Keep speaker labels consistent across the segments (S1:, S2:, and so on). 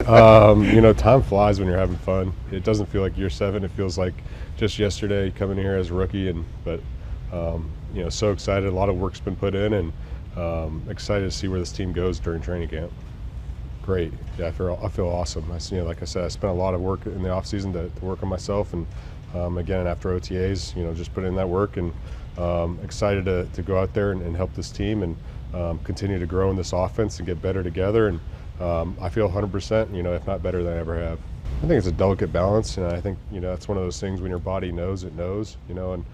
S1: Time flies when you're having fun. It doesn't feel like year 7. It feels like just yesterday coming here as a rookie. So excited. A lot of work's been put in, and excited to see where this team goes during training camp. Great. Yeah, I feel awesome. Like I said, I spent a lot of work in the off season to work on myself, and again after OTAs, just put in that work, and excited to go out there and help this team and continue to grow in this offense and get better together. And I feel 100%, if not better than I ever have. I think it's a delicate balance, and I think that's one of those things when your body knows it knows, and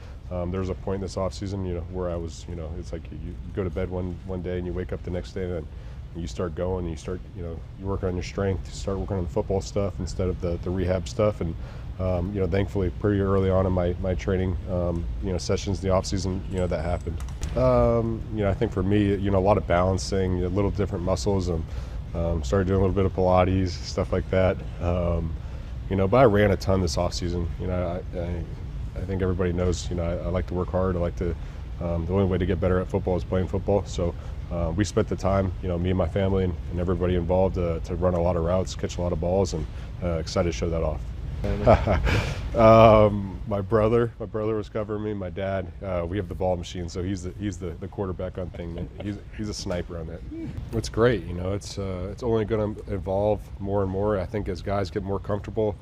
S1: there was a point this off season, where I was, it's like you go to bed one day and you wake up the next day, and then you start going, and you start, you work on your strength, you start working on the football stuff instead of the rehab stuff. And thankfully pretty early on in my training sessions in the off season, that happened. I think for me, a lot of balancing, little different muscles, and started doing a little bit of Pilates, stuff like that. But I ran a ton this off season. I think everybody knows, I like to work hard. I like to, the only way to get better at football is playing football. So we spent the time, me and my family and everybody involved to run a lot of routes, catch a lot of balls, and excited to show that off. My brother was covering me. My dad, we have the ball machine, so he's the quarterback on thing. He's a sniper on that. It's great, it's only going to evolve more and more. I think as guys get more comfortable.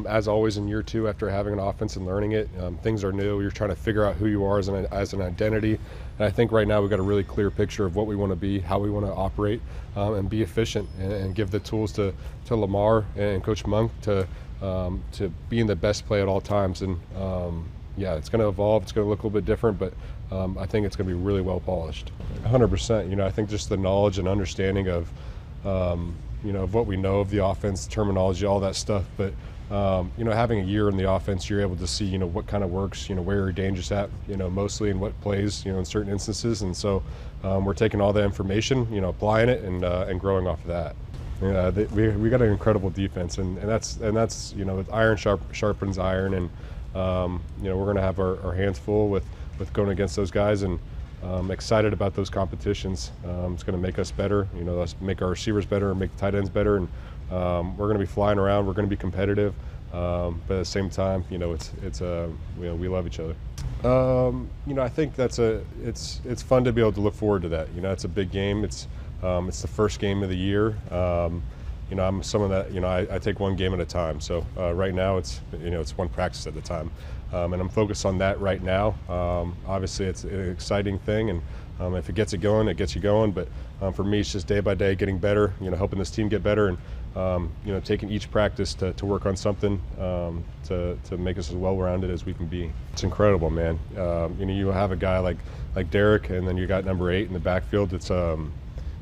S1: As always in year 2, after having an offense and learning it, things are new. You're trying to figure out who you are as an identity. And I think right now we've got a really clear picture of what we want to be, how we want to operate, and be efficient, and give the tools to Lamar and Coach Monk to being the best play at all times. And it's going to evolve. It's going to look a little bit different, but I think it's going to be really well polished. 100%. I think just the knowledge and understanding of of what we know of the offense, terminology, all that stuff. But having a year in the offense, you're able to see what kind of works, where you're dangerous at, mostly, and what plays, in certain instances. And so we're taking all that information, applying it and growing off of that. We got an incredible defense, and that's iron sharpens iron, and we're going to have our hands full with going against those guys, and excited about those competitions. It's going to make us better, let's make our receivers better, make the tight ends better, and we're going to be flying around. We're going to be competitive, but at the same time, we love each other. I think it's fun to be able to look forward to that. It's a big game. It's the first game of the year. I'm someone that I take one game at a time. So right now it's one practice at a time, and I'm focused on that right now. Obviously, it's an exciting thing, and if it gets it going, it gets you going. But for me, it's just day by day getting better. Helping this team get better, and taking each practice to work on something to make us as well-rounded as we can be. It's incredible, man. You have a guy like Derrick, and then you got number 8 in the backfield. It's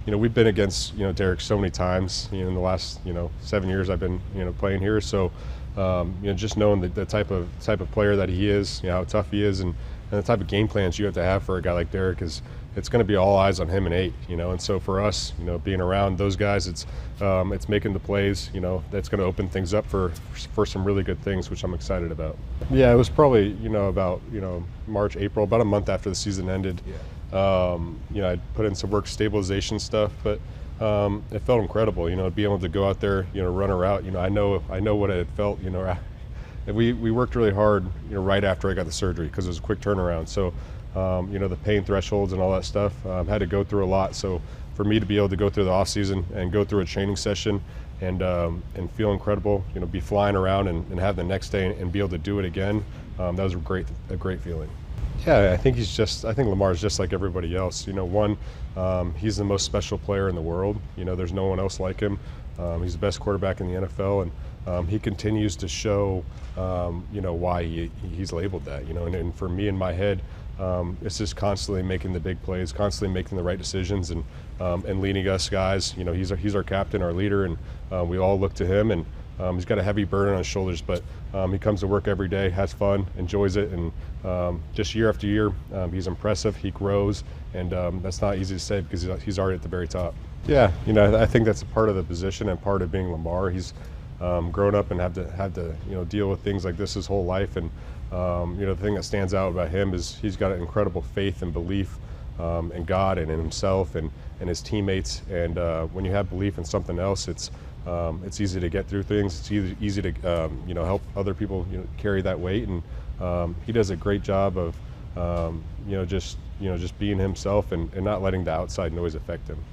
S1: we've been against Derrick so many times in the last 7 years I've been playing here. So just knowing the type of player that he is, how tough he is, and the type of game plans you have to have for a guy like Derrick it's going to be all eyes on him and 8. And so for us, being around those guys, it's making the plays, that's going to open things up for some really good things, which I'm excited about. Yeah, it was probably about March, April, about a month after the season ended. Yeah. I put in some work stabilization stuff, but it felt incredible, to be able to go out there, run a route. I know what it felt, we worked really hard, right after I got the surgery, because it was a quick turnaround. So, the pain thresholds and all that stuff, had to go through a lot. So for me to be able to go through the off season and go through a training session and feel incredible, be flying around and have the next day and be able to do it again, that was a great feeling. Yeah, I think Lamar's just like everybody else. He's the most special player in the world. There's no one else like him. He's the best quarterback in the NFL, and he continues to show, why he's labeled that. And for me in my head, it's just constantly making the big plays, constantly making the right decisions, and leading us guys. He's our captain, our leader, and we all look to him. And he's got a heavy burden on his shoulders, but he comes to work every day, has fun, enjoys it, and just year after year, he's impressive. He grows, and that's not easy to say because he's already at the very top. Yeah, I think that's a part of the position and part of being Lamar. He's grown up and had to deal with things like this his whole life, and the thing that stands out about him is he's got an incredible faith and belief in God and in himself and his teammates. And when you have belief in something else, it's It's easy to get through things. It's easy to help other people carry that weight, and he does a great job of just being himself and not letting the outside noise affect him.